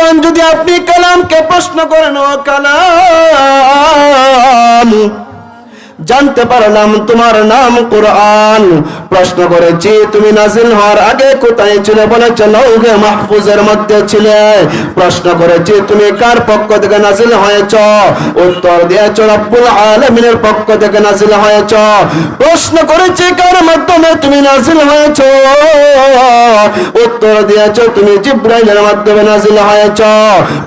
এখন যদি আপনি কালামকে প্রশ্ন করেন, ও কালাম, জানতে পারলাম তোমার নাম কোরআন, প্রশ্ন করেছি তুমি নাজিল হওয়ার আগে কোথায় ছিলে, বলেছে লৌহে মাহফুজের মধ্যে ছিলে। প্রশ্ন করেছি তুমি কার পক্ষ থেকে নাজিল হয়েছ, উত্তর দিয়েছ রব্বুল আলামিনের পক্ষ থেকে নাজিল হয়েছ। প্রশ্ন করেছি কার মাধ্যমে তুমি নাজিল হয়েছ, উত্তর দিয়েছ তুমি জিবরাইলের মাধ্যমে নাজিল হয়েছ।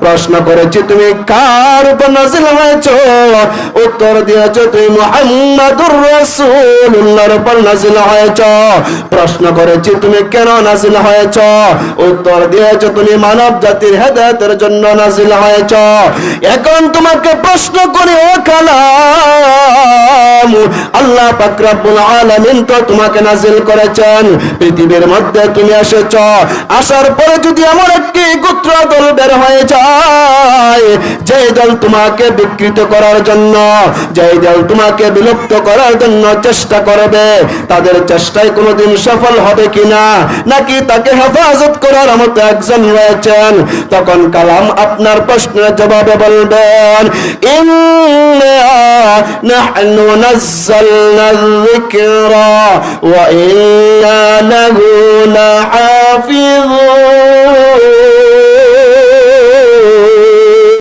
প্রশ্ন করেছি তুমি কার উপর নাজিল হয়েছ, উত্তর দিয়েছ তুমি মুহাম্মাদুর রাসূলুল্লাহর উপর নাজিল হয়েছ। প্রশ্ন করেছি তুমি কেন নাজিল হয়েছ, উত্তর দিয়েছ তুমি মানব জাতির হেদায়েতের জন্য নাজিল হয়েছ। এখন তোমাকে প্রশ্ন করি, ও কালাম, আল্লাহ পাক রব্বুল আলামিন তো তোমাকে নাজিল করেছেন, পৃথিবীর মধ্যে তুমি এসেছ। আসার পরে যদি এমন একটি গোত্র দল বের হয়ে যায়, যে দল তোমাকে বিকৃত করার জন্য, যে দল তোমাকে বিলুপ্ত করার জন্য চেষ্টা করবে, তাদের চেষ্টায় কোনোদিন সফল হবে কিনা, নাকি তাকে হেফাজত করার মতো একজন রয়েছেন, তখন কালাম আপনার প্রশ্নের জবাবে বলবেন, ইন্না নাহনু নাযালনা যিকরা ওয়া ইন্না লাহু লাহাফিযুন।